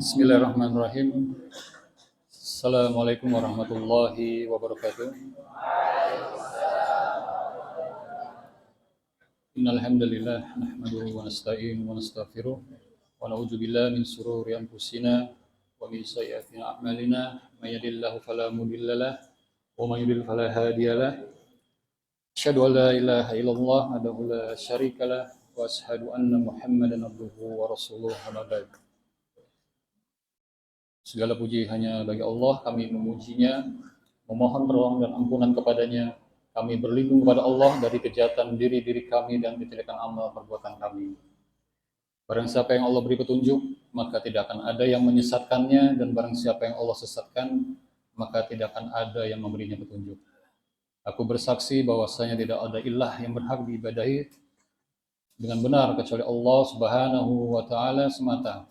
Bismillahirrahmanirrahim. Assalamualaikum warahmatullahi wabarakatuh. Innal hamdalillah nahmaduhu wa nasta'inuhu wa nastaghfiruh wa na'udzu billahi min shururi anfusina wa min sayyiati a'malina may yahdihillahu fala mudilla lahu wa may yudlil fala hadiya lahu. Asyhadu an la ilaha illallah wahdahu la syarika lahu wa asyhadu anna Muhammadan abduhu wa rasuluhu amma ba'd. Segala puji hanya bagi Allah, kami memujinya, memohon pertolongan dan ampunan kepadanya. Kami berlindung kepada Allah dari kejahatan diri kami dan kejelekan amal perbuatan kami. Barang siapa yang Allah beri petunjuk, maka tidak akan ada yang menyesatkannya, dan barang siapa yang Allah sesatkan, maka tidak akan ada yang memberinya petunjuk. Aku bersaksi bahwasanya tidak ada ilah yang berhak diibadahi dengan benar kecuali Allah Subhanahu wa taala semata.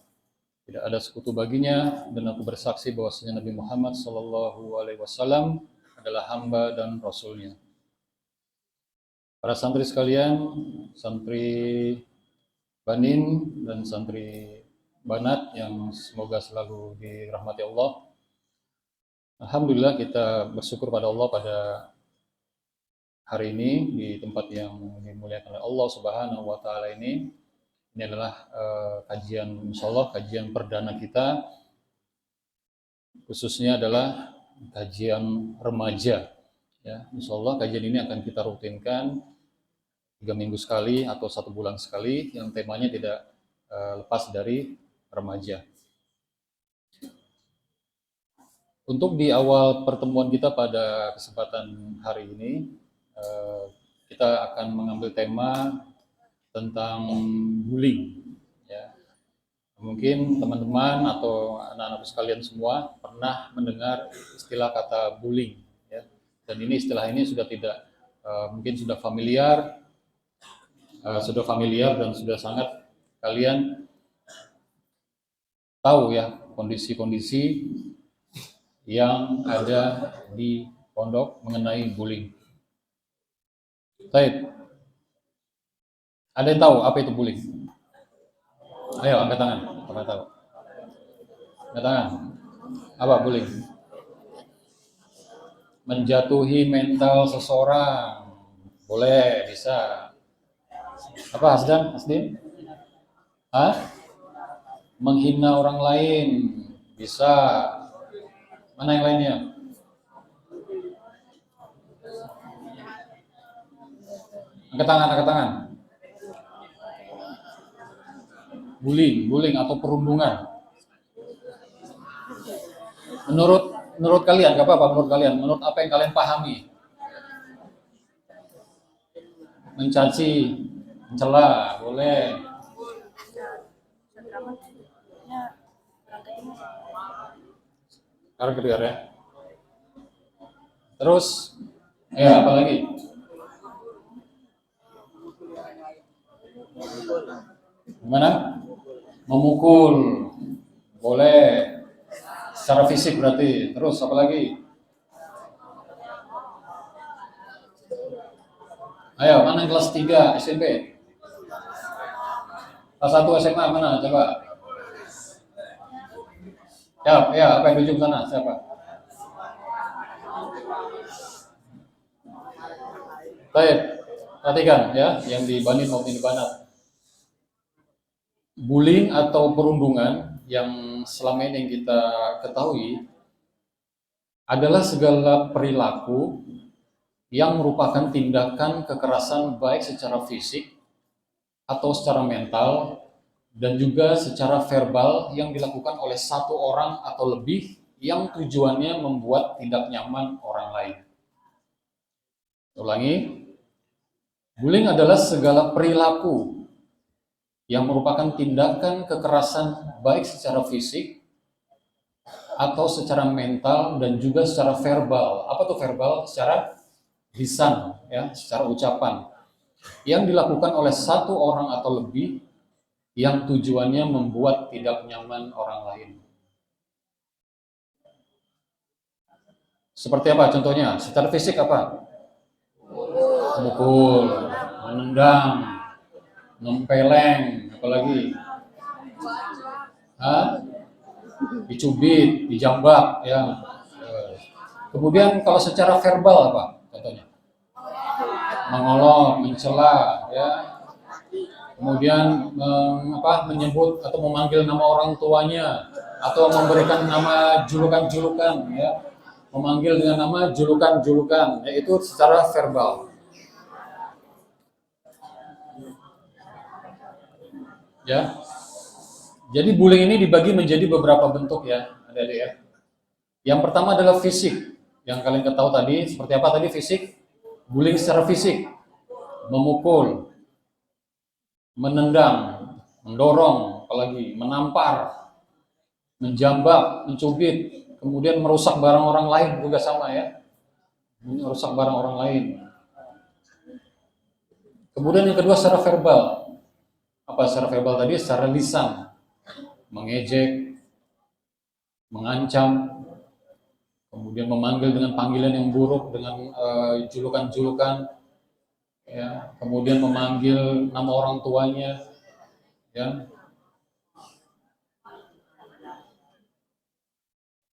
Tidak ada sekutu baginya, dan aku bersaksi bahwasanya Nabi Muhammad sallallahu alaihi wasallam adalah hamba dan rasulnya. Para santri sekalian, santri Banin dan santri Banat yang semoga selalu dirahmati Allah. Alhamdulillah kita bersyukur pada Allah pada hari ini di tempat yang dimuliakan oleh Allah Subhanahu wa taala ini. Ini adalah kajian, insyaallah kajian perdana kita, khususnya adalah kajian remaja. Ya, insyaallah kajian ini akan kita rutinkan 3 minggu sekali atau 1 bulan sekali, yang temanya tidak lepas dari remaja. Untuk di awal pertemuan kita pada kesempatan hari ini, kita akan mengambil tema tentang bullying. Ya. Mungkin teman-teman atau anak-anak sekalian semua pernah mendengar istilah kata bullying. Ya. Dan ini istilah ini sudah tidak mungkin sudah familiar dan sudah sangat kalian tahu ya kondisi-kondisi yang ada di pondok mengenai bullying. Baik. Ada yang tahu apa itu bullying? Ayo angkat tangan. Apa tahu? Angkat tangan. Apa bullying? Menjatuhi mental seseorang. Boleh, bisa. Apa Hasdin? Hah? Menghina orang lain. Bisa. Mana yang lainnya? Angkat tangan. Bullying atau perundungan. Menurut kalian, gak apa-apa menurut kalian, menurut apa yang kalian pahami? Mencaci, mencela, boleh. Karena kedengar ya. Terus, ya apa lagi? Gimana? Memukul, boleh. Secara fisik berarti. Terus apa lagi? Ayo, mana kelas 3 SMP? Kelas 1 SMA mana? Coba. Ya, apa yang tunjuk sana? Siapa? Baik, perhatikan ya, yang di Banin maupun di Banat. Bullying atau perundungan yang selama ini yang kita ketahui adalah segala perilaku yang merupakan tindakan kekerasan baik secara fisik atau secara mental dan juga secara verbal yang dilakukan oleh satu orang atau lebih yang tujuannya membuat tidak nyaman orang lain. Ulangi, bullying adalah segala perilaku yang merupakan tindakan kekerasan baik secara fisik atau secara mental dan juga secara verbal. Apa tuh verbal? Secara lisan, ya, secara ucapan, yang dilakukan oleh satu orang atau lebih yang tujuannya membuat tidak nyaman orang lain. Seperti apa contohnya? Secara fisik apa? Mukul, menendang, nempeleng, apalagi? Hah? dicubit, dijambak, ya. Kemudian kalau secara verbal apa? Contohnya, mengolok, mencela, ya. Kemudian menyebut atau memanggil nama orang tuanya atau memberikan nama julukan-julukan, ya. Memanggil dengan nama julukan-julukan, yaitu secara verbal. Ya. Jadi bullying ini dibagi menjadi beberapa bentuk ya, adik-adik ya. Yang pertama adalah fisik. Yang kalian ketahui tadi, seperti apa tadi fisik? Bullying secara fisik. Memukul, menendang, mendorong, apalagi menampar, menjambak, mencubit, kemudian merusak barang orang lain juga sama ya. Merusak barang orang lain. Kemudian yang kedua secara verbal. Apa secara verbal tadi? Secara lisan. Mengejek, mengancam, kemudian memanggil dengan panggilan yang buruk, dengan julukan-julukan, ya, kemudian memanggil nama orang tuanya, ya.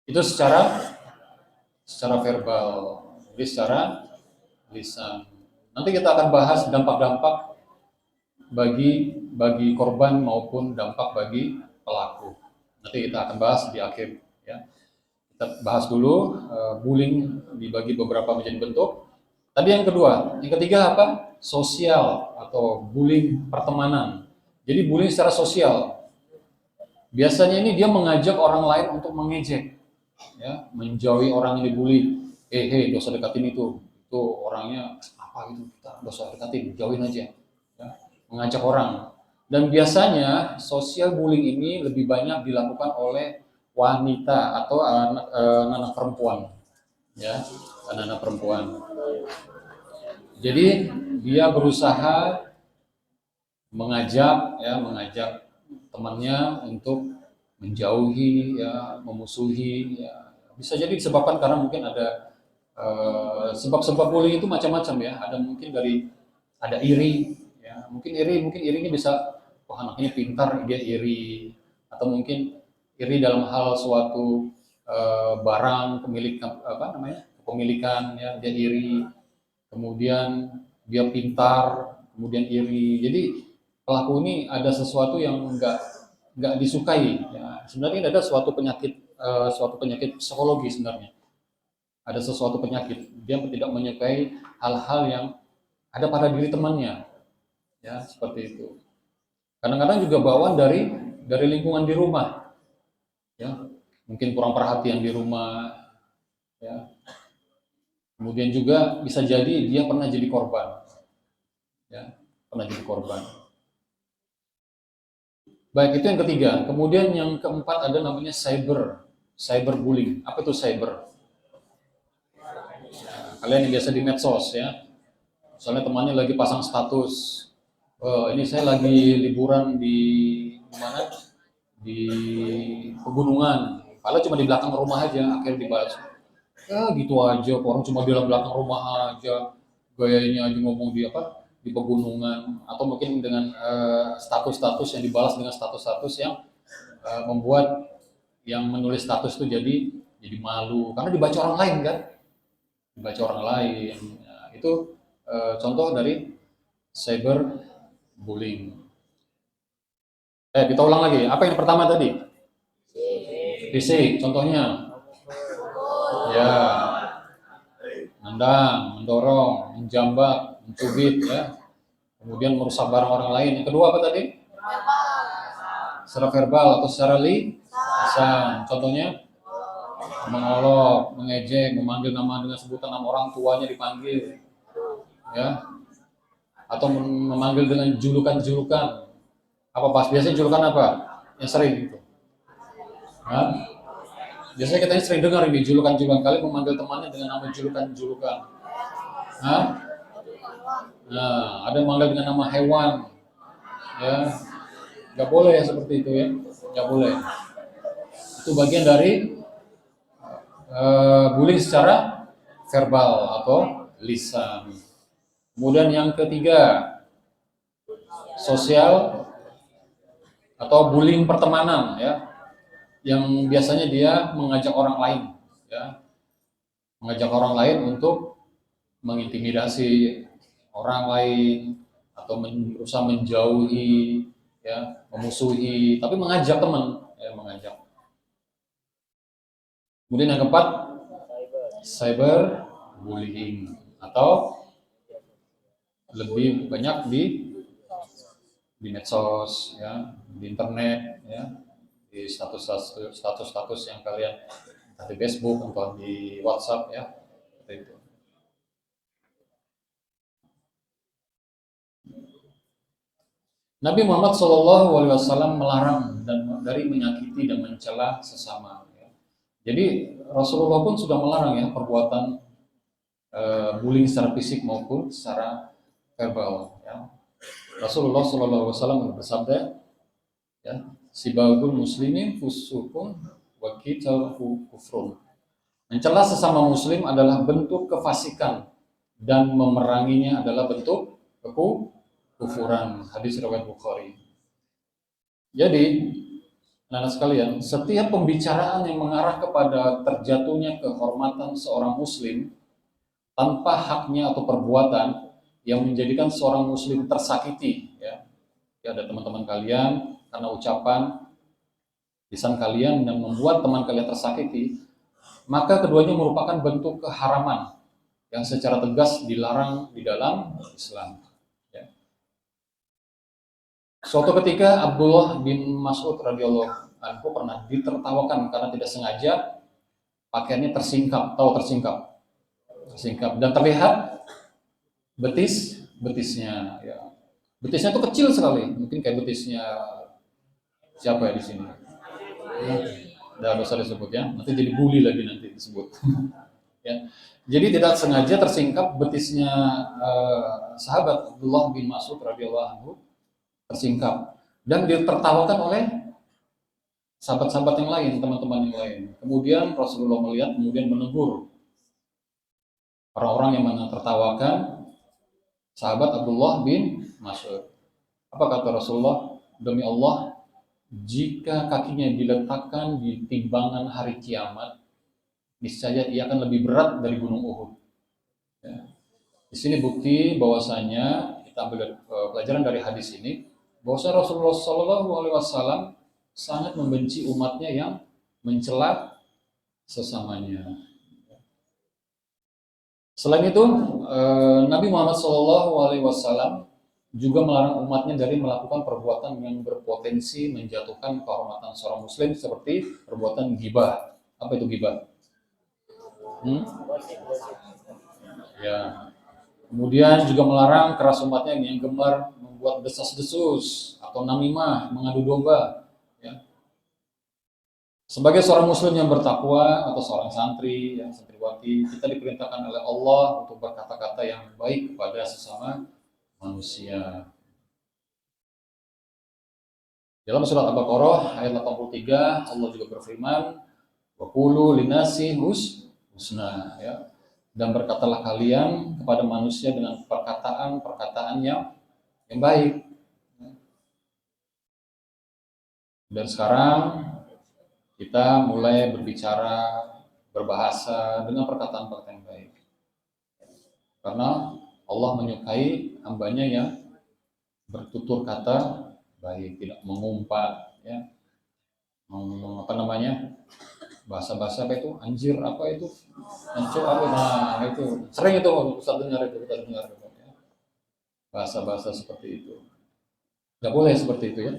Itu secara verbal, jadi secara lisan. Nanti kita akan bahas dampak-dampak bagi korban maupun dampak bagi pelaku. Nanti kita akan bahas di akhir ya. Kita bahas dulu bullying dibagi beberapa menjadi bentuk. Tadi yang kedua, yang ketiga apa? Sosial atau bullying pertemanan. Jadi bullying secara sosial. Biasanya ini dia mengajak orang lain untuk mengejek, ya, menjauhi orang yang dibully. Dosa dekatin itu orangnya apa gitu, kita dosa dekatin, jauhin aja. Ya, mengajak orang. Dan biasanya sosial bullying ini lebih banyak dilakukan oleh wanita atau anak-anak perempuan, ya, anak-anak perempuan. Jadi dia berusaha mengajak temannya untuk menjauhi, ya, memusuhi, ya. Bisa jadi disebabkan karena mungkin ada sebab-sebab bullying itu macam-macam ya. Ada mungkin ada iri, ya. Mungkin irinya bisa, wah anaknya pintar, dia iri, atau mungkin iri dalam hal suatu barang kepemilikan, ya, dia iri. Kemudian dia pintar, kemudian iri. Jadi pelaku ini ada sesuatu yang nggak disukai. Ya. Sebenarnya ada suatu penyakit psikologi sebenarnya. Ada sesuatu penyakit. Dia tidak menyukai hal-hal yang ada pada diri temannya. Ya, seperti itu. Kadang-kadang juga bawaan dari lingkungan di rumah. Ya. Mungkin kurang perhatian di rumah, ya. Kemudian juga bisa jadi dia pernah jadi korban. Ya, pernah jadi korban. Baik, itu yang ketiga. Kemudian yang keempat ada namanya cyberbullying. Apa itu cyber? Kalian yang biasa di medsos ya. Misalnya temannya lagi pasang status, ini saya lagi liburan di mana? Di pegunungan. Padahal cuma di belakang rumah aja, akhirnya dibalas. Ya gitu aja, orang cuma bilang belakang rumah aja, gayanya aja ngomong di pegunungan, atau mungkin dengan status-status yang dibalas dengan status-status yang membuat yang menulis status itu jadi malu karena dibaca orang lain kan, dibaca orang lain. Nah, itu contoh dari cyberbullying. Kita ulang lagi. Apa yang pertama tadi? Fisik. Contohnya? Ya, nendang, mendorong, menjambak, mencubit, ya. Kemudian merusak barang orang lain. Yang kedua apa tadi? Secara verbal atau secara lisan. Contohnya? Mengolok, mengejek, memanggil nama dengan sebutan nama orang tuanya dipanggil, ya. Atau memanggil dengan julukan-julukan. Apa pas? Biasanya julukan apa? Yang sering gitu. Nah, biasanya kita sering dengar ini julukan-julukan, kalian memanggil temannya dengan nama julukan-julukan. Nah, ada yang memanggil dengan nama hewan, ya, nggak boleh ya seperti itu ya, nggak boleh. Itu bagian dari bullying secara verbal atau lisan. Kemudian yang ketiga, sosial atau bullying pertemanan, ya. yang biasanya dia mengajak orang lain, ya, mengajak orang lain untuk mengintimidasi orang lain atau berusaha menjauhi, ya, memusuhi, tapi mengajak teman, ya, mengajak. Kemudian yang keempat, cyber bullying atau lebih banyak di medsos, ya, di internet, ya, di status yang kalian di Facebook atau di WhatsApp, ya, seperti itu. Nabi Muhammad SAW melarang dari menyakiti dan mencela sesama. Ya. Jadi Rasulullah pun sudah melarang, ya, perbuatan bullying secara fisik maupun secara verbal. Ya. Rasulullah SAW bersabda, ya, sibabul muslimin fusukun wa qitaluhu kufrun. Mencela sesama muslim adalah bentuk kefasikan dan memeranginya adalah bentuk kekufuran. Hadis riwayat Bukhari. Jadi, anak-anak sekalian, setiap pembicaraan yang mengarah kepada terjatuhnya kehormatan seorang muslim tanpa haknya atau perbuatan yang menjadikan seorang muslim tersakiti, ya. Ya, ada teman-teman kalian karena ucapan lisan kalian yang membuat teman kalian tersakiti, maka keduanya merupakan bentuk keharaman yang secara tegas dilarang di dalam Islam. Ya. Suatu ketika Abdullah bin Mas'ud radhiyallahu anhu pernah ditertawakan karena tidak sengaja pakaiannya tersingkap, tersingkap dan terlihat betisnya, ya. Betisnya itu kecil sekali, mungkin kayak betisnya siapa ya di sini? Udah usah disebut, ya, nanti jadi bully lagi nanti disebut. Ya. Jadi tidak sengaja tersingkap betisnya sahabat Abdullah bin Mas'ud radhiyallahu anhu, tersingkap dan ditertawakan oleh sahabat-sahabat yang lain, teman-teman yang lain. Kemudian Rasulullah melihat, kemudian menegur orang-orang yang menertawakan sahabat Abdullah bin Mas'ud. Apa kata Rasulullah? Demi Allah, jika kakinya diletakkan di timbangan hari kiamat, niscaya ia akan lebih berat dari gunung Uhud. Ya. Di sini bukti bahwasanya kita ambil pelajaran dari hadis ini, bahwa Rasulullah SAW sangat membenci umatnya yang mencela sesamanya. Selain itu, Nabi Muhammad SAW juga melarang umatnya dari melakukan perbuatan yang berpotensi menjatuhkan kehormatan seorang muslim seperti perbuatan ghibah. Apa itu ghibah? Ya. Kemudian juga melarang keras umatnya yang gemar membuat desas-desus atau namimah, mengadu domba. Ya. Sebagai seorang muslim yang bertakwa atau seorang santri, yang santriwati, kita diperintahkan oleh Allah untuk berkata-kata yang baik kepada sesama manusia. Dalam surat Al-Baqarah ayat 83 Allah juga berfirman, wa qulu linnasi husna, ya. Dan berkatalah kalian kepada manusia dengan perkataan yang baik. Dan sekarang kita mulai berbicara, berbahasa dengan perkataan-perkataan yang baik. Karena Allah menyukai hambanya yang bertutur kata baik, tidak mengumpat, ya. Bahasa-bahasa apa itu? Anjir apa itu? Ancur apa? Nah, itu. Sering itu Ustaz dengar itu, kita dengar itu, ya. Bahasa-bahasa seperti itu. Nggak boleh seperti itu, ya.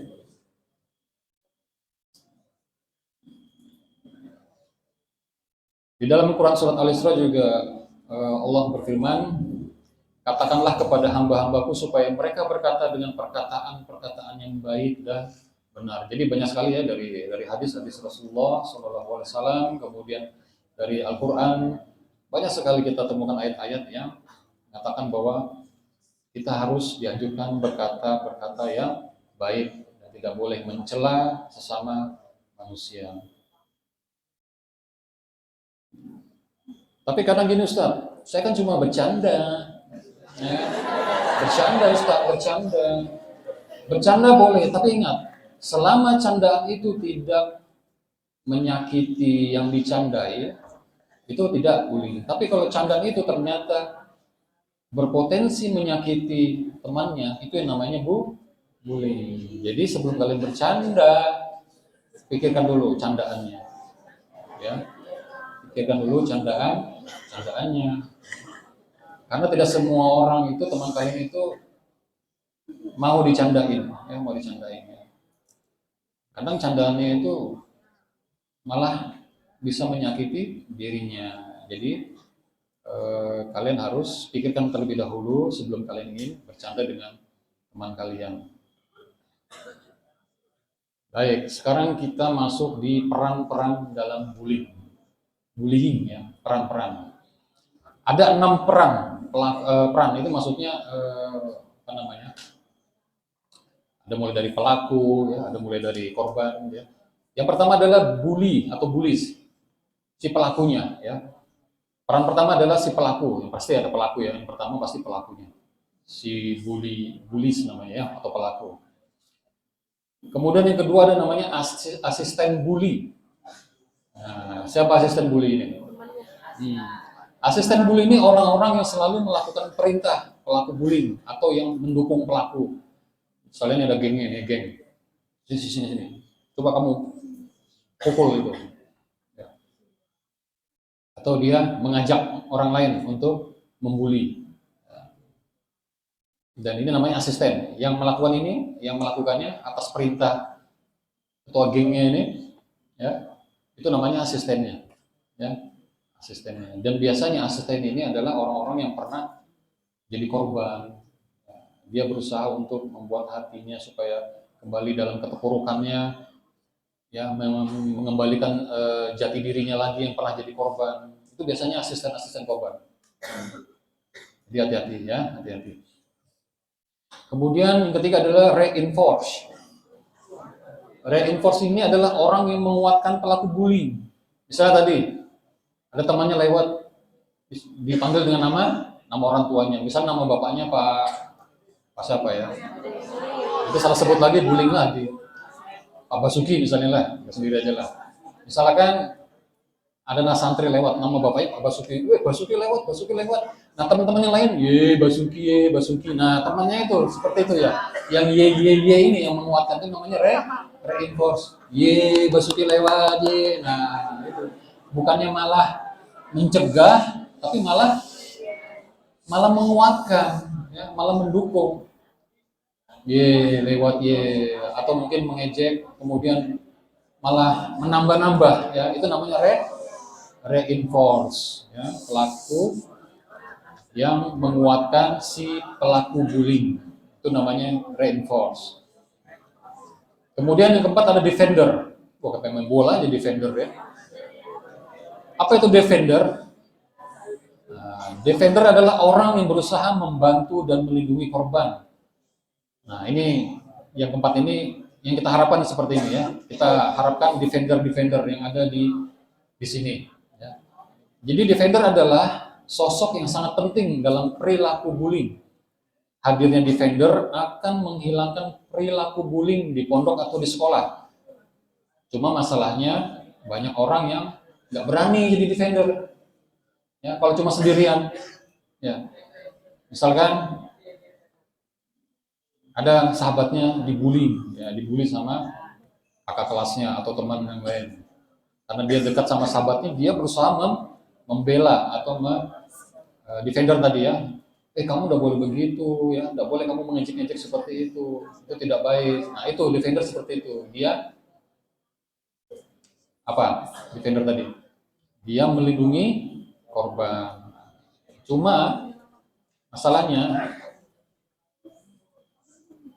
Di dalam Quran surat Al-Isra juga Allah berfirman, katakanlah kepada hamba-hambaku supaya mereka berkata dengan perkataan-perkataan yang baik dan benar. Jadi banyak sekali, ya, dari hadis-hadis Rasulullah SAW, kemudian dari Al-Quran, banyak sekali kita temukan ayat-ayat yang mengatakan bahwa kita harus dianjurkan berkata yang baik dan tidak boleh mencela sesama manusia. Tapi kadang gini Ustaz, saya kan cuma bercanda. Ya. Bercanda Ustaz, bercanda. Bercanda boleh, tapi ingat, selama candaan itu tidak menyakiti yang dicandai, itu tidak bullying. Tapi kalau candaan itu ternyata berpotensi menyakiti temannya, itu yang namanya bullying. Jadi sebelum kalian bercanda, pikirkan dulu candaannya, ya. Pikirkan dulu candaannya. Karena tidak semua orang itu, teman kalian itu mau dicandain, ya, mau dicandain. Kadang candaannya itu malah bisa menyakiti dirinya. Jadi kalian harus pikirkan terlebih dahulu sebelum kalian ingin bercanda dengan teman kalian. Baik, sekarang kita masuk di peran-peran dalam bullying, ya, peran-peran. Ada 6 peran itu maksudnya apa namanya? Ada mulai dari pelaku, ya, ada mulai dari korban, ya. Yang pertama adalah bully atau bullies, si pelakunya, ya. Peran pertama adalah si pelaku, yang pasti ada pelaku, ya. Yang pertama pasti pelakunya, si bullies namanya, ya, atau pelaku. Kemudian yang kedua ada namanya asisten bully. Nah, siapa asisten bully ini? Asisten bully ini orang-orang yang selalu melakukan perintah pelaku bullying atau yang mendukung pelaku. Misalnya ada gengnya nih, geng. Sini. Coba kamu pukul itu. Ya. Atau dia mengajak orang lain untuk membuli. Dan ini namanya asisten. Yang melakukannya atas perintah ketua gengnya ini, ya, itu namanya asistennya. Ya, asistennya. Dan biasanya asisten ini adalah orang-orang yang pernah jadi korban. Dia berusaha untuk membuat hatinya supaya kembali dalam keterpurukannya, ya, mengembalikan jati dirinya lagi yang pernah jadi korban. Itu biasanya asisten korban. Jadi hati-hati, ya, hati-hati. Kemudian yang ketiga adalah reinforce. Reinforce ini adalah orang yang menguatkan pelaku bullying. Misalnya tadi ada temannya lewat, dipanggil dengan nama orang tuanya. Misalnya nama bapaknya Pak siapa ya? Itu salah sebut lagi, bullying lagi. Pak Basuki misalnya lah, sendiri aja lah. Misalkan ada santri lewat, nama bapaknya Pak Basuki, Basuki lewat. Nah teman-teman yang lain, Basuki. Nah temannya itu seperti itu, ya. Yang ye ini yang menguatkan itu namanya reinforce. Basuki lewat, Nah itu bukannya malah mencegah, tapi malah menguatkan, ya, malah mendukung. Lewat atau mungkin mengejek, kemudian malah menambah-nambah, ya, itu namanya reinforce, ya, pelaku yang menguatkan si pelaku bullying, itu namanya reinforce. Kemudian yang keempat ada defender. Kayak main bola aja defender, ya. Apa itu defender? Defender adalah orang yang berusaha membantu dan melindungi korban. Nah, ini yang keempat ini yang kita harapkan seperti ini, ya. Kita harapkan defender yang ada di sini, ya. Jadi defender adalah sosok yang sangat penting dalam perilaku bullying. Hadirnya defender akan menghilangkan perilaku bullying di pondok atau di sekolah. Cuma masalahnya banyak orang yang nggak berani jadi defender. Ya, kalau cuma sendirian, ya. Misalkan ada sahabatnya dibully sama kakak kelasnya atau teman yang lain. Karena dia dekat sama sahabatnya, dia berusaha membela atau defender tadi, ya. Kamu udah boleh begitu, ya, udah boleh kamu mengejek-ejek seperti itu tidak baik. Nah itu defender seperti itu, dia apa? Defender tadi, dia melindungi korban. Cuma masalahnya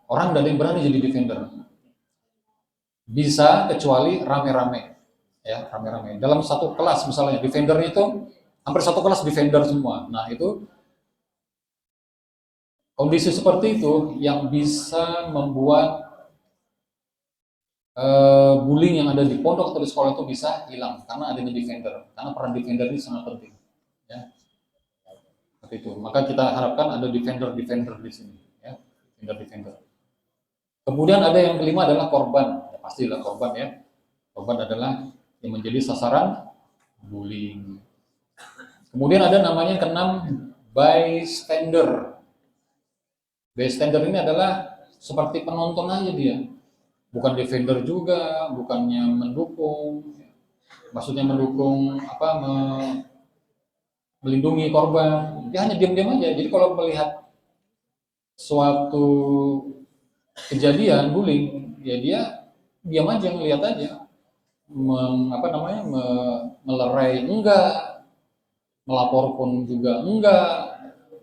orang tidak ada yang berani jadi defender. Bisa kecuali rame-rame, ya, rame-rame. Dalam satu kelas misalnya defendernya itu hampir satu kelas defender semua. Nah itu kondisi seperti itu yang bisa membuat bullying yang ada di pondok atau di sekolah itu bisa hilang karena adanya defender. Karena peran defender ini sangat penting, ya. Seperti itu. Maka kita harapkan ada defender di sini, ya, defender. Kemudian ada yang kelima adalah korban. Ya, pastilah korban, ya. Korban adalah yang menjadi sasaran bullying. Kemudian ada namanya yang keenam, bystander. Bystander ini adalah seperti penonton aja dia, bukan defender juga, bukannya mendukung. Maksudnya mendukung melindungi korban, dia hanya diam-diam aja. Jadi kalau melihat suatu kejadian bullying, ya dia diam aja, ngelihat aja, melerai enggak, melapor pun juga enggak.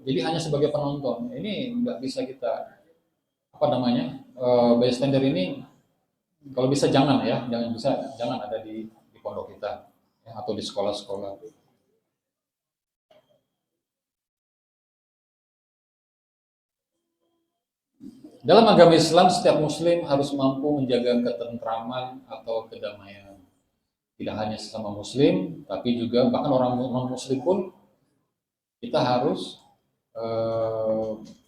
Jadi hanya sebagai penonton. Ini nggak bisa kita bystander ini kalau bisa jangan ya, jangan ada di pondok kita ya, atau di sekolah-sekolah. Dalam agama Islam, setiap muslim harus mampu menjaga ketentraman atau kedamaian. Tidak hanya sesama muslim, tapi juga bahkan orang non-muslim pun kita harus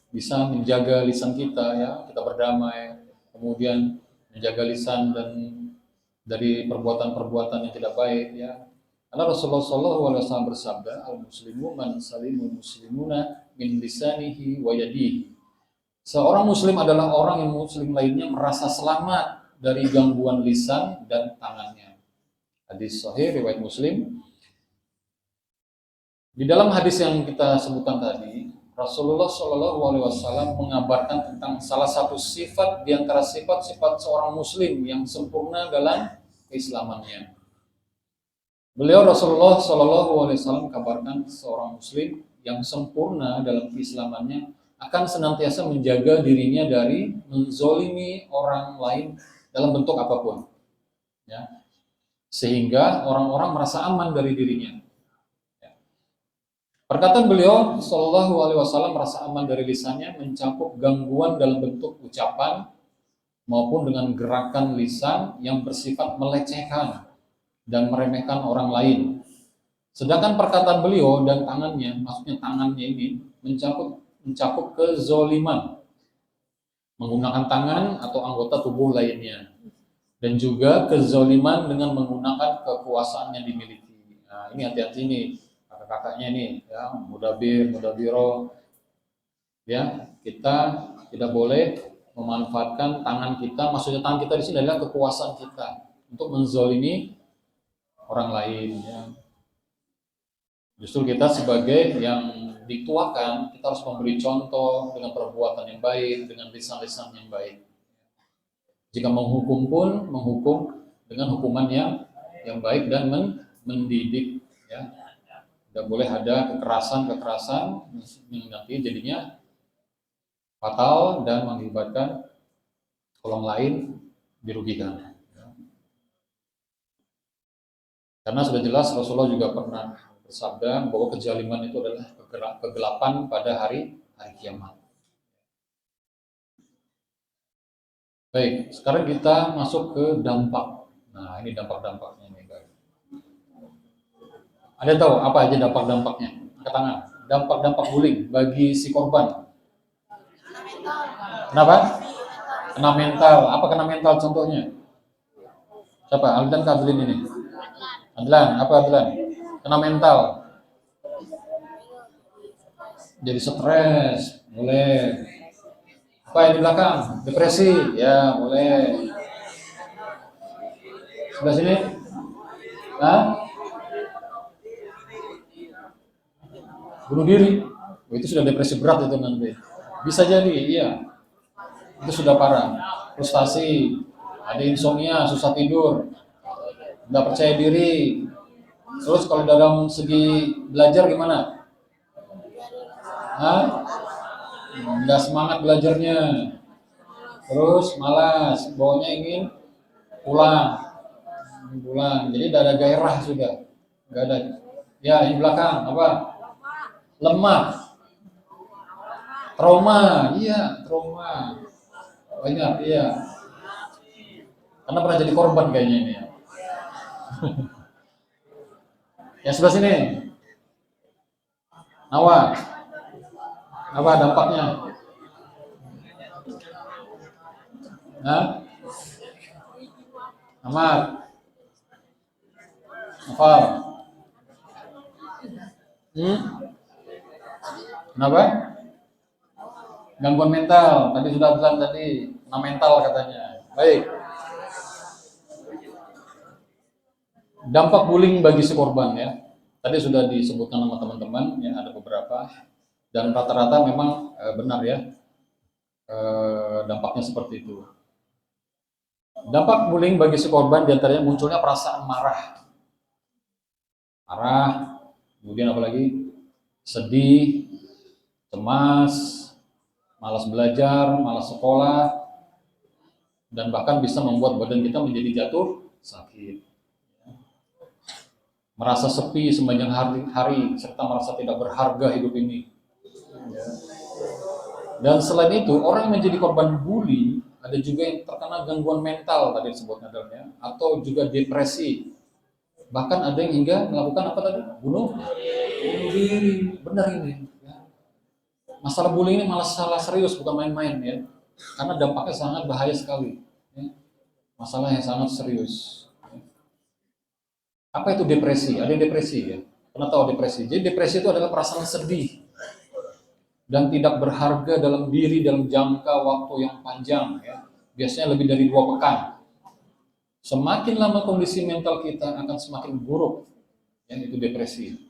bisa menjaga lisan kita ya, kita berdamai, kemudian menjaga lisan dan dari perbuatan-perbuatan yang tidak baik ya. Karena Rasulullah SAW bersabda, al-muslimu man salimul muslimuna min lisanihi wa yadihi. Seorang muslim adalah orang yang muslim lainnya merasa selamat dari gangguan lisan dan tangannya. Hadis sahih riwayat Muslim. Di dalam hadis yang kita sebutkan tadi, Rasulullah SAW mengabarkan tentang salah satu sifat di antara sifat-sifat seorang muslim yang sempurna dalam keislamannya. Beliau Rasulullah SAW kabarkan seorang muslim yang sempurna dalam keislamannya akan senantiasa menjaga dirinya dari menzolimi orang lain dalam bentuk apapun, ya, sehingga orang-orang merasa aman dari dirinya. Ya. Perkataan beliau Shallallahu Alaihi Wasallam merasa aman dari lisannya mencakup gangguan dalam bentuk ucapan maupun dengan gerakan lisan yang bersifat melecehkan dan meremehkan orang lain. Sedangkan perkataan beliau dan tangannya, maksudnya tangannya ini mencakup kezoliman, menggunakan tangan atau anggota tubuh lainnya, dan juga kezoliman dengan menggunakan kekuasaan yang dimiliki. Nah, ini hati-hati nih kakak-kakaknya nih, ya, mudabiro, ya, kita tidak boleh memanfaatkan tangan kita, maksudnya tangan kita di sini adalah kekuasaan kita untuk menzolimi orang lain. Ya. Justru kita sebagai yang dituakan, kita harus memberi contoh dengan perbuatan yang baik, dengan lisan-lisan yang baik. Jika menghukum pun, menghukum dengan hukuman yang baik dan mendidik. Ya. Tidak boleh ada kekerasan yang nanti jadinya fatal dan mengakibatkan orang lain dirugikan. Karena sudah jelas Rasulullah juga pernah bersabda bahwa kezaliman itu adalah kegelapan pada hari kiamat. Baik, sekarang kita masuk ke dampak. Nah, ini dampak-dampaknya nih, guys. Ada yang tahu apa aja dampak-dampaknya? Angkat tangan. Dampak-dampak bullying bagi si korban. Kenapa? Kena mental. Apa kena mental contohnya? Siapa? Aldan ke Adlin ini? Adlan, apa Adlan? Kena mental. Jadi stres, boleh. Apa yang di belakang? Depresi, ya boleh. Sebelah sini? Hah? Bunuh diri? Itu sudah depresi berat itu nanti. Bisa jadi, iya. Itu sudah parah. Frustasi, ada insomnia, susah tidur, nggak percaya diri. Terus kalau dalam segi belajar gimana? Hah? Nggak semangat belajarnya. Terus malas, bawanya ingin pulang. Jadi tidak ada gairah sudah. Nggak ada. Ya, di belakang apa? Lemah. Trauma, iya, trauma. Banyak, iya. Karena pernah jadi korban kayaknya ini ya. Yang sebelah sini. Nawa. Apa dampaknya? Hah? Ahmad. Hafal. Kenapa? Gangguan mental. Tadi sudah bilang tadi, mental katanya. Baik. Dampak bullying bagi si korban ya. Tadi sudah disebutkan sama teman-teman ya, ada beberapa dan rata-rata memang benar ya, dampaknya seperti itu. Dampak bullying bagi si korban diantaranya munculnya perasaan marah, kemudian apalagi sedih, cemas, malas belajar, malas sekolah, dan bahkan bisa membuat badan kita menjadi jatuh sakit. Merasa sepi sepanjang hari, serta merasa tidak berharga hidup ini. Dan selain itu, orang yang menjadi korban bully, ada juga yang terkena gangguan mental tadi disebutnya dalamnya, atau juga depresi. Bahkan ada yang hingga melakukan apa tadi? Bunuh diri. Benar ini. Masalah bullying ini masalah serius, bukan main-main ya. Karena dampaknya sangat bahaya sekali. Masalah yang sangat serius. Apa itu depresi? Ada yang depresi ya. Pernah tahu depresi? Jadi depresi itu adalah perasaan sedih dan tidak berharga dalam diri dalam jangka waktu yang panjang ya. Biasanya lebih dari 2 pekan. Semakin lama kondisi mental kita akan semakin buruk. Ya, itu depresi.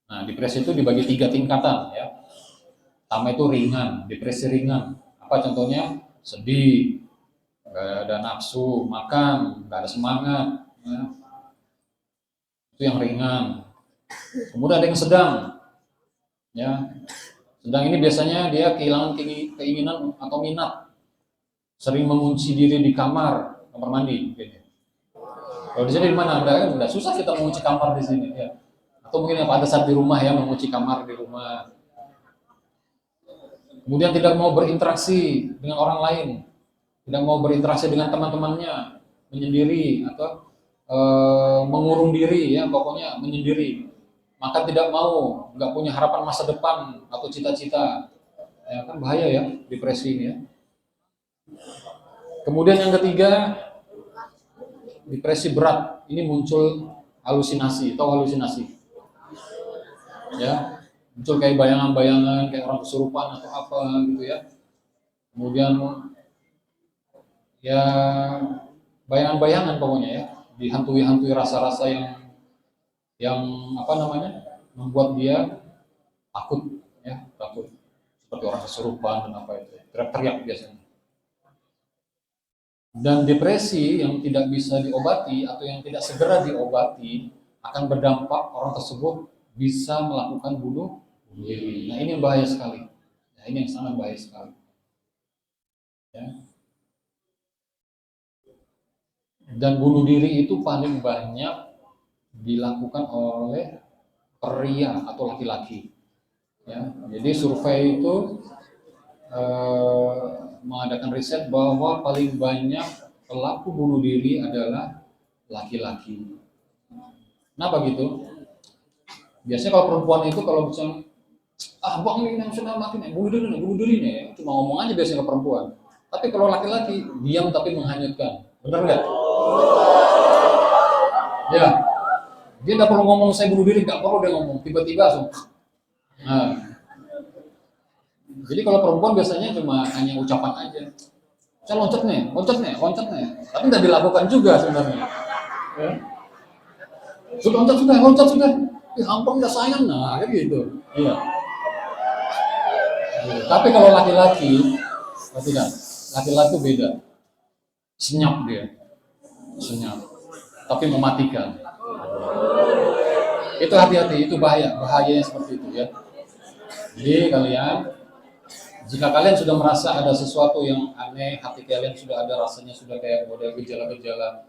Nah, depresi itu dibagi 3 tingkatan ya. Pertama itu ringan, depresi ringan. Apa contohnya? Sedih, nggak ada nafsu makan, nggak ada semangat. Ya. Itu yang ringan. Kemudian ada yang sedang. Ya. Sedang ini biasanya dia kehilangan keinginan atau minat. Sering mengunci diri di kamar mandi. Kalau di sini di mana? Udah susah kita mengunci kamar di sini ya. Atau mungkin pada saat di rumah ya, mengunci kamar di rumah. Kemudian tidak mau berinteraksi dengan orang lain, tidak mau berinteraksi dengan teman-temannya, menyendiri atau mengurung diri ya, pokoknya menyendiri. Maka tidak mau, nggak punya harapan masa depan atau cita-cita. Ya kan bahaya ya depresi ini ya. Kemudian yang ketiga, depresi berat. Ini muncul halusinasi atau halusinasi. Ya, muncul kayak bayangan-bayangan, kayak orang kesurupan atau apa gitu ya. Kemudian ya bayangan-bayangan pokoknya ya, dihantui rasa-rasa yang apa namanya, membuat dia takut ya, takut seperti orang kesurupan dan apa itu, teriak-teriak biasanya. Dan depresi yang tidak bisa diobati atau yang tidak segera diobati akan berdampak orang tersebut bisa melakukan bunuh diri. Nah ini yang bahaya sekali. Nah ini yang sangat bahaya sekali. Ya. Dan bunuh diri itu paling banyak dilakukan oleh pria atau laki-laki. Ya. Jadi survei itu mengadakan riset bahwa paling banyak pelaku bunuh diri adalah laki-laki. Kenapa gitu? Biasanya kalau perempuan itu kalau misalnya bang ini yang sudah mati nih, bunuh diri nih, cuma ngomong aja biasanya ke perempuan. Tapi kalau laki-laki diam tapi menghanyutkan, benar nggak? Ya, dia nggak perlu ngomong saya bunuh diri, nggak perlu dia ngomong, tiba-tiba langsung. Nah, jadi kalau perempuan biasanya cuma hanya ucapan aja. Saya loncat nih, tapi nggak dilakukan juga sebenarnya. Ya. Sudah loncat sudah. Ampun nggak sayang, nah kayak gitu. Iya. Tapi kalau laki-laki, perhatikan, laki-laki beda, senyap dia, tapi mematikan. Itu hati-hati, itu bahayanya seperti itu ya. Jadi jika kalian sudah merasa ada sesuatu yang aneh, hati kalian sudah ada rasanya sudah kayak model gejala-gejala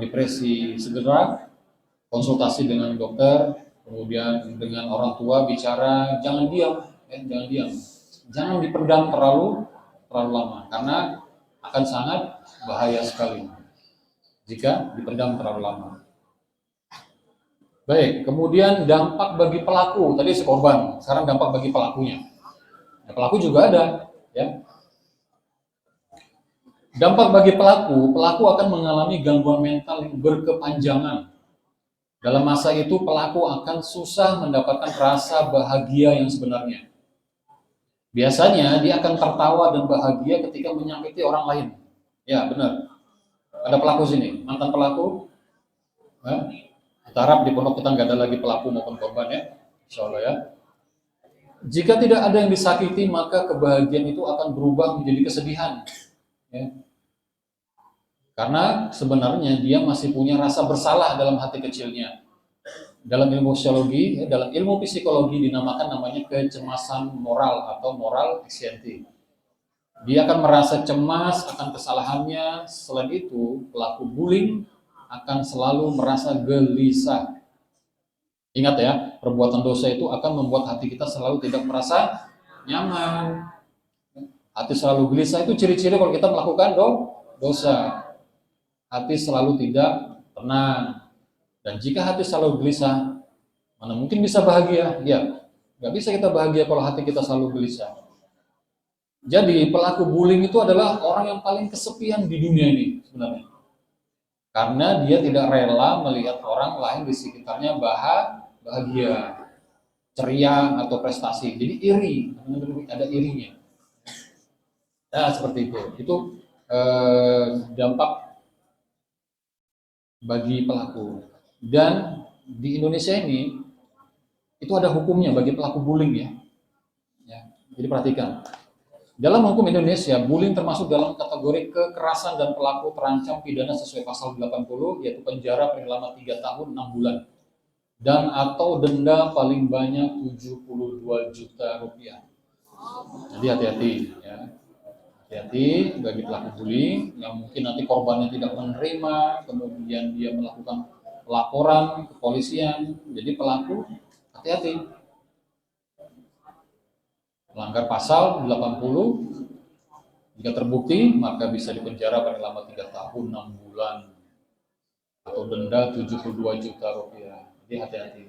depresi, segera konsultasi dengan dokter, kemudian dengan orang tua bicara, jangan diam, jangan dipendam terlalu lama, karena akan sangat bahaya sekali jika dipendam terlalu lama. Baik, kemudian dampak bagi pelaku, tadi si korban, sekarang dampak bagi pelakunya. Ya, pelaku juga ada, ya. Dampak bagi pelaku akan mengalami gangguan mental yang berkepanjangan. Dalam masa itu pelaku akan susah mendapatkan rasa bahagia yang sebenarnya. Biasanya dia akan tertawa dan bahagia ketika menyakiti orang lain. Ya, benar. Ada pelaku sini, mantan pelaku. Kita harap di pondok kita nggak ada lagi pelaku maupun korban ya, insya Allah ya. Jika tidak ada yang disakiti, maka kebahagiaan itu akan berubah menjadi kesedihan. Ya. Karena sebenarnya dia masih punya rasa bersalah dalam hati kecilnya. Dalam ilmu sosiologi, dalam ilmu psikologi dinamakan namanya kecemasan moral atau moral anxiety. Dia akan merasa cemas akan kesalahannya. Selain itu, pelaku bullying akan selalu merasa gelisah. Ingat ya, perbuatan dosa itu akan membuat hati kita selalu tidak merasa nyaman. Hati selalu gelisah itu ciri-ciri kalau kita melakukan dosa. Hati selalu tidak tenang. Dan jika hati selalu gelisah, mana mungkin bisa bahagia? Ya, nggak bisa kita bahagia kalau hati kita selalu gelisah. Jadi pelaku bullying itu adalah orang yang paling kesepian di dunia ini sebenarnya. Karena dia tidak rela melihat orang lain di sekitarnya bahagia, ceria atau prestasi. Jadi iri, ada irinya. Nah, seperti itu. Itu dampak bagi pelaku. Dan di Indonesia ini itu ada hukumnya bagi pelaku bullying ya. Jadi perhatikan. Dalam hukum Indonesia, bullying termasuk dalam kategori kekerasan dan pelaku terancam pidana sesuai pasal 80, yaitu penjara paling lama 3 tahun 6 bulan dan atau denda paling banyak 72 juta rupiah. Jadi hati-hati ya. Hati-hati bagi pelaku bullying yang mungkin nanti korbannya tidak menerima, kemudian dia melakukan laporan ke kepolisian. Jadi pelaku hati-hati. Melanggar pasal 80, jika terbukti maka bisa dipenjara paling lama 3 tahun 6 bulan atau denda 72 juta rupiah. Jadi hati-hati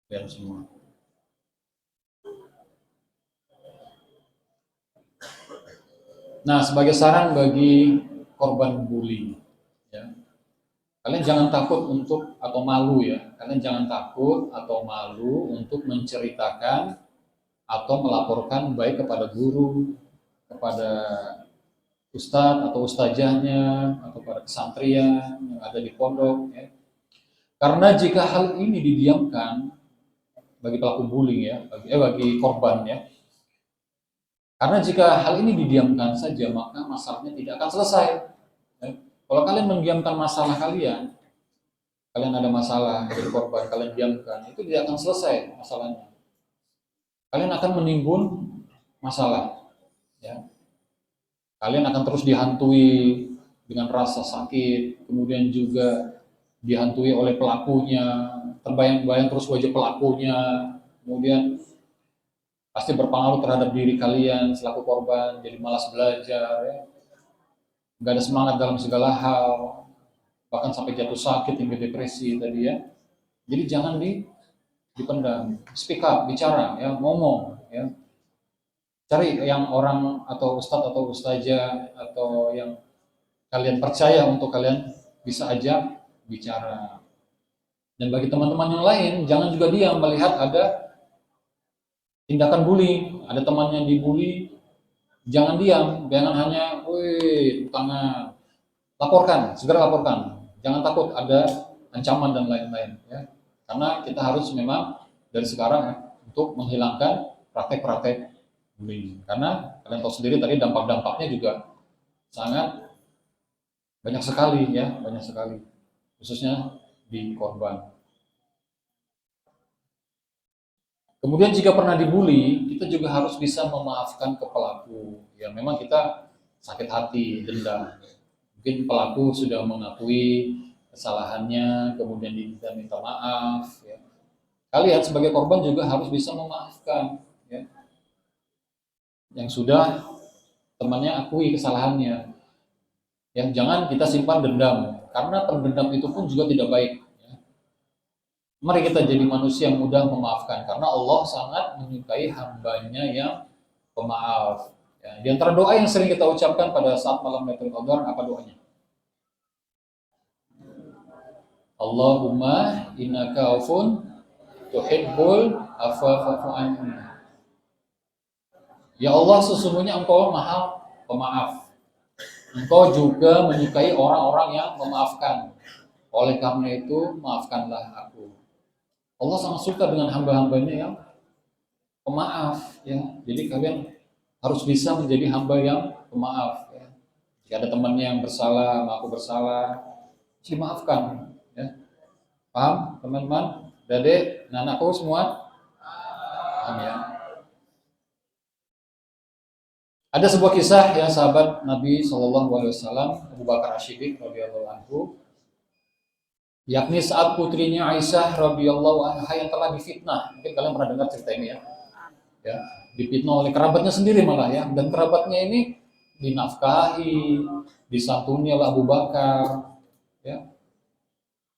kalian semua. Nah, sebagai saran bagi korban bullying ya, kalian jangan takut untuk atau malu ya. Kalian jangan takut atau malu untuk menceritakan atau melaporkan baik kepada guru, kepada ustadz atau ustazahnya, atau kepada kesantrian yang ada di pondok. Ya. Karena jika hal ini didiamkan bagi pelaku bullying ya, bagi korban ya. Karena jika hal ini didiamkan saja, maka masalahnya tidak akan selesai. Ya. Kalau kalian mendiamkan masalah kalian ada masalah dari korban, kalian diamkan, itu tidak akan selesai masalahnya. Kalian akan menimbun masalah. Ya. Kalian akan terus dihantui dengan rasa sakit, kemudian juga dihantui oleh pelakunya, terbayang-bayang terus wajah pelakunya, kemudian pasti berpengaruh terhadap diri kalian selaku korban, jadi malas belajar, ya. Nggak ada semangat dalam segala hal, bahkan sampai jatuh sakit hingga depresi tadi ya. Jadi jangan dipendam, speak up, bicara, ya, ngomong, ya. Cari yang orang atau ustadz atau ustazah atau yang kalian percaya untuk kalian bisa ajak bicara. Dan bagi teman-teman yang lain, jangan juga diam melihat ada tindakan bullying, ada teman yang dibully, jangan diam, jangan hanya, wih, tangan, laporkan, segera laporkan. Jangan takut ada ancaman dan lain-lain, ya. Karena kita harus memang dari sekarang untuk menghilangkan praktek-praktek bullying. Karena kalian tahu sendiri tadi dampak-dampaknya juga sangat banyak sekali ya, banyak sekali, khususnya di korban. Kemudian jika pernah dibully, kita juga harus bisa memaafkan ke pelaku. Ya memang kita sakit hati, dendam. Mungkin pelaku sudah mengakui kesalahannya, kemudian minta maaf. Ya. Kalian sebagai korban juga harus bisa memaafkan. Ya. Yang sudah temannya akui kesalahannya. Ya, jangan kita simpan dendam, karena pendendam itu pun juga tidak baik. Ya. Mari kita jadi manusia yang mudah memaafkan, karena Allah sangat menyukai hambanya yang pemaaf. Ya, di antara doa yang sering kita ucapkan pada saat malam Lailatul Qadar, apa doanya? Allahumma innaka afun tuhibbul afwa fa'fu anni. Ya Allah, sesungguhnya Engkau Maha Pemaaf. Engkau juga menyukai orang-orang yang memaafkan. Oleh karena itu, maafkanlah aku. Allah sangat suka dengan hamba-hambanya yang pemaaf. Ya. Jadi kalian harus bisa menjadi hamba yang pemaaf. Ya. Jika ada temannya yang bersalah, aku bersalah, dimaafkan. Ya. Paham, teman-teman? Dede, anakku semua? Paham ya? Ada sebuah kisah ya sahabat Nabi SAW, Abu Bakar As-Siddiq radhiyallahu anhu, yakni saat putrinya Aisyah radhiyallahu anha yang telah difitnah. Mungkin kalian pernah dengar cerita ini ya. Ya, difitnah oleh kerabatnya sendiri malah ya, dan kerabatnya ini dinafkahi, disantuni oleh Abu Bakar, ya.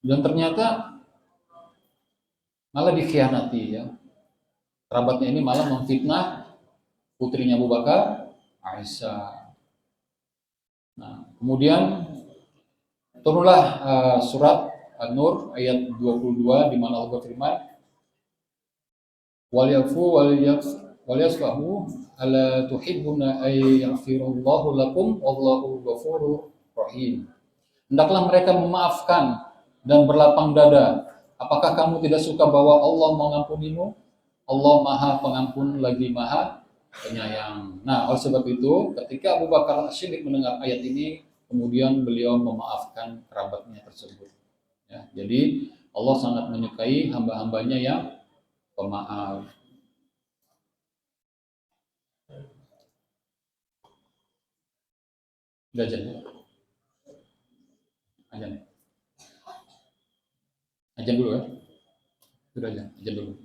Dan ternyata malah dikhianati ya. Kerabatnya ini malah memfitnah putrinya Abu Bakar, Aisyah. Nah, kemudian turunlah surat An-Nur ayat 22 di mana Allah berfirman, wal yafu wal yasfahu ala tuhibbuna ay yaghfirullahu lakum wallahu ghafurur rahim. Hendaklah mereka memaafkan dan berlapang dada. Apakah kamu tidak suka bahwa Allah mengampunimu? Allah Maha Pengampun lagi Maha Penyayang. Nah, oleh sebab itu, ketika Abu Bakar As-Siddiq mendengar ayat ini, kemudian beliau memaafkan kerabatnya tersebut. Ya, jadi Allah sangat menyukai hamba-hambanya yang pemaaf. Udah aja. Ajan dulu ya. Sudah ajan dulu.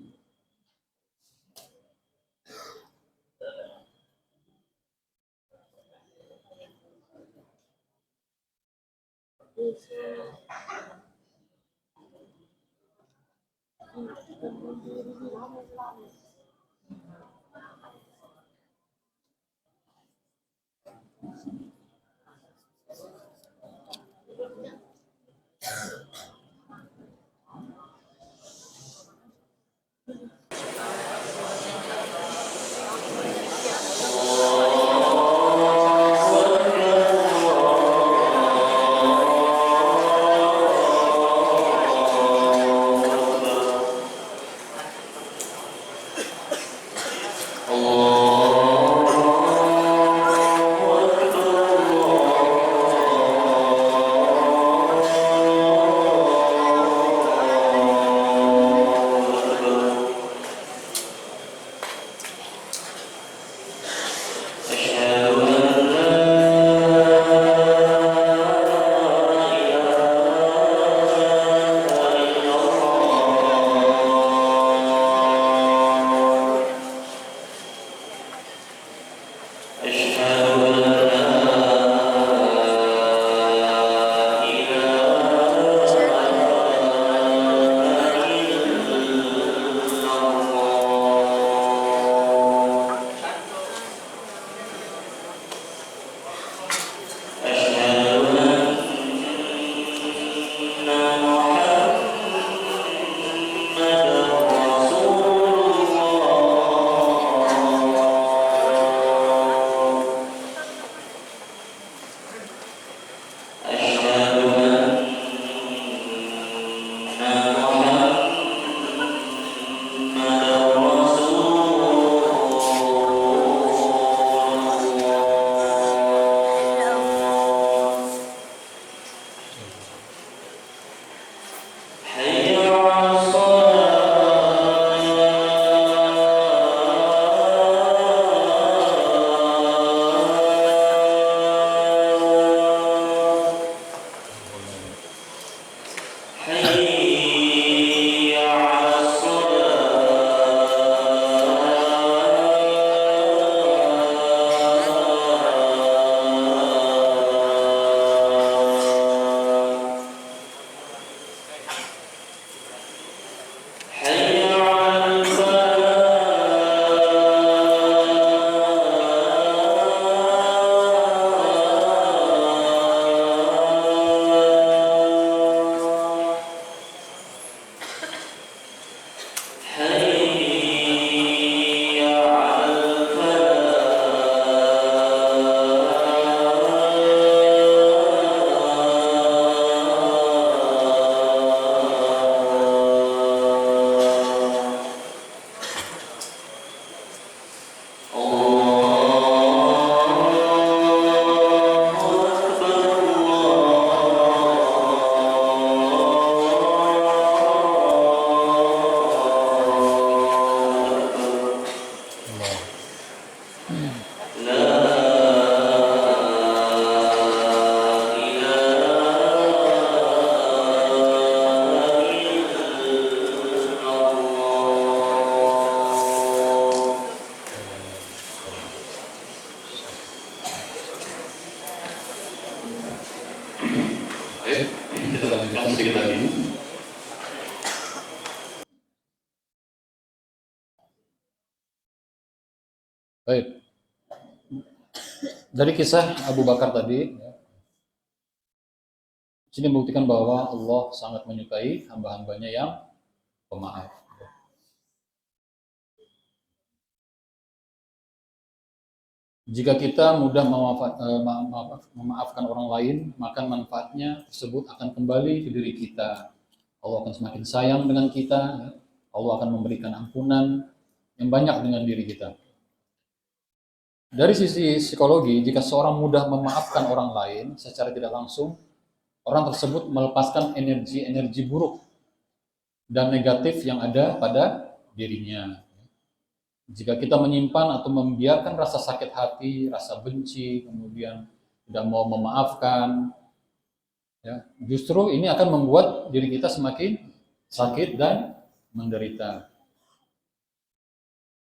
Baik, dari kisah Abu Bakar tadi, ya, sini membuktikan bahwa Allah sangat menyukai hamba-hambanya yang pemaaf. Jika kita mudah memaafkan orang lain, maka manfaatnya tersebut akan kembali ke diri kita. Allah akan semakin sayang dengan kita, ya. Allah akan memberikan ampunan yang banyak dengan diri kita. Dari sisi psikologi, jika seorang mudah memaafkan orang lain secara tidak langsung, orang tersebut melepaskan energi-energi buruk dan negatif yang ada pada dirinya. Jika kita menyimpan atau membiarkan rasa sakit hati, rasa benci, kemudian tidak mau memaafkan, ya, justru ini akan membuat diri kita semakin sakit dan menderita.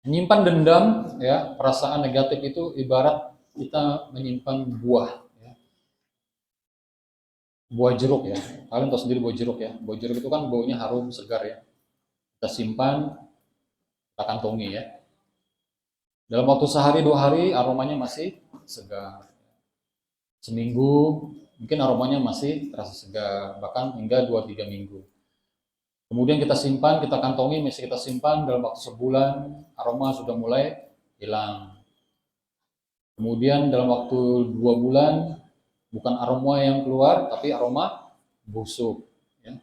Menyimpan dendam, ya, perasaan negatif itu ibarat kita menyimpan buah, ya. Buah jeruk, ya. Kalian tahu sendiri buah jeruk, ya. Buah jeruk itu kan baunya harum, segar, ya. Kita simpan, kita kantongi, ya. Dalam waktu sehari 2 hari aromanya masih segar. Seminggu mungkin aromanya masih terasa segar, bahkan hingga 2-3 minggu. Kemudian kita simpan, kita kantongi, masih kita simpan dalam waktu sebulan, aroma sudah mulai hilang. Kemudian dalam waktu 2 bulan, bukan aroma yang keluar, tapi aroma busuk. Ya.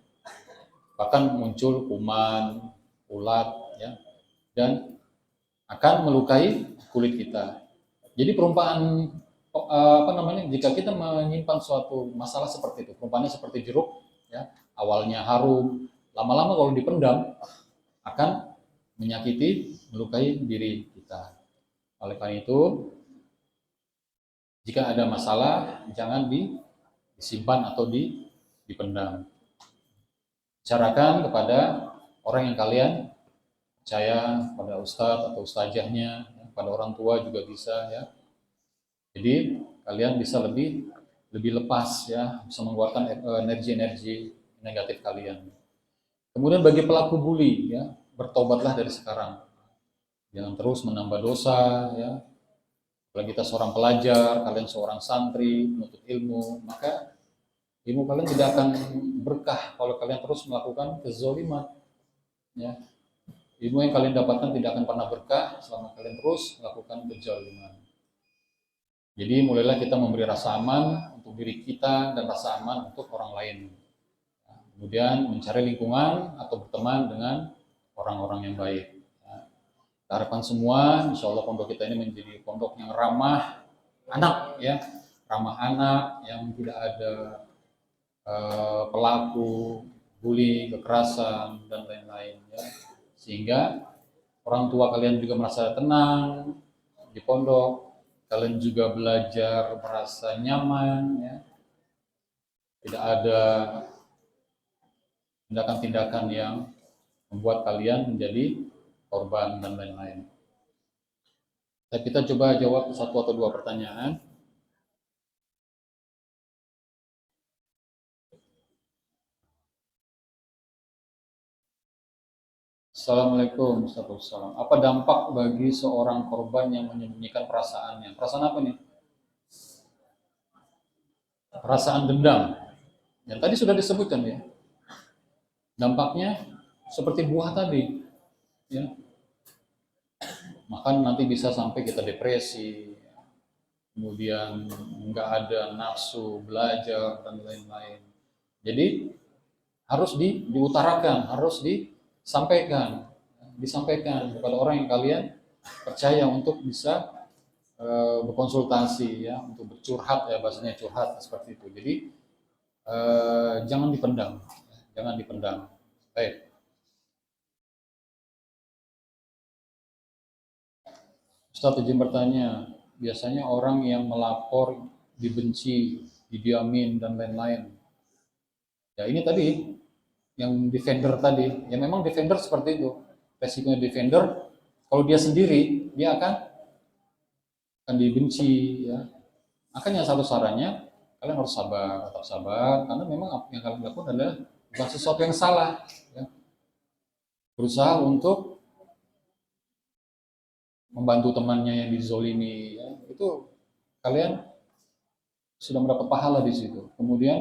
Bahkan muncul kuman, ulat, ya, dan akan melukai kulit kita. Jadi perumpamaan jika kita menyimpan suatu masalah seperti itu, perumpamannya seperti jeruk, ya, awalnya harum, lama-lama kalau dipendam akan menyakiti, melukai diri kita. Oleh karena itu, jika ada masalah jangan disimpan atau dipendam. Bicarakan kepada orang yang kalian percaya, pada ustadz atau ustazahnya, pada orang tua juga bisa, ya. Jadi kalian bisa lebih lepas, ya, bisa mengeluarkan energi-energi negatif kalian. Kemudian bagi pelaku bully, ya, bertobatlah dari sekarang. Jangan terus menambah dosa, ya. Kalau kita seorang pelajar, kalian seorang santri, menuntut ilmu, maka ilmu kalian tidak akan berkah kalau kalian terus melakukan kezaliman, ya. Ilmu yang kalian dapatkan tidak akan pernah berkah selama kalian terus melakukan kezaliman. Jadi mulailah kita memberi rasa aman untuk diri kita dan rasa aman untuk orang lain. Kemudian mencari lingkungan atau berteman dengan orang-orang yang baik. Kita harapkan semua, insya Allah pondok kita ini menjadi pondok yang ramah anak, ya, ramah anak, yang tidak ada pelaku bully, kekerasan dan lain-lain, ya. Sehingga orang tua kalian juga merasa tenang di pondok. Kalian juga belajar merasa nyaman, ya. Tidak ada tindakan-tindakan yang membuat kalian menjadi korban dan lain-lain. Kita coba jawab 1 atau 2 pertanyaan. Assalamualaikum Ustaz. Apa dampak bagi seorang korban yang menyembunyikan perasaannya? Perasaan apa nih? Perasaan dendam. Yang tadi sudah disebutkan, ya. Dampaknya seperti buah tadi, ya. Maka nanti bisa sampai kita depresi, kemudian nggak ada nafsu belajar dan lain-lain. Jadi harus diutarakan, harus disampaikan kepada orang yang kalian percaya untuk bisa berkonsultasi, ya, untuk bercurhat, ya, bahasanya curhat seperti itu. Jadi jangan dipendam, jangan dipendam. Baik. Ustaz izin bertanya, biasanya orang yang melapor dibenci, didiamin dan lain-lain. Ya ini tadi yang defender tadi, ya memang defender seperti itu. Resikonya defender, kalau dia sendiri dia akan dibenci, ya. Makanya satu sarannya kalian harus sabar, tetap sabar, karena memang apa yang kalian lakukan adalah bukan sesuatu yang salah, ya. Berusaha untuk membantu temannya yang dizolimi, ya, itu kalian sudah mendapat pahala di situ. Kemudian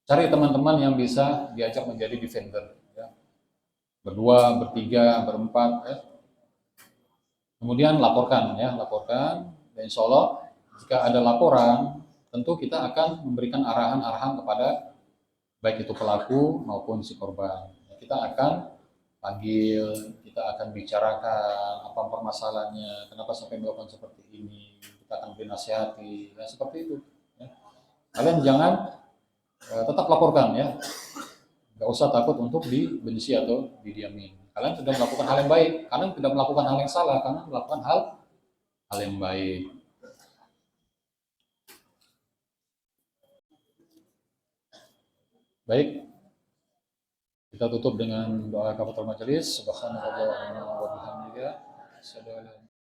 cari teman-teman yang bisa diajak menjadi defender, ya. Berdua, bertiga, berempat, ya. Kemudian laporkan, ya, laporkan. Dan insya Allah jika ada laporan, tentu kita akan memberikan arahan-arahan kepada baik itu pelaku maupun si korban. Kita akan panggil, kita akan bicarakan apa permasalahannya, kenapa sampai melakukan seperti ini, kita akan beri nasihati, ya, seperti itu. Ya. Kalian jangan tetap laporkan, ya, nggak usah takut untuk dibenci atau didiamin. Kalian sudah melakukan hal yang baik, kalian tidak melakukan hal yang salah, karena melakukan hal yang baik. Baik, kita tutup dengan doa kafaratul majelis. Subhanallah wa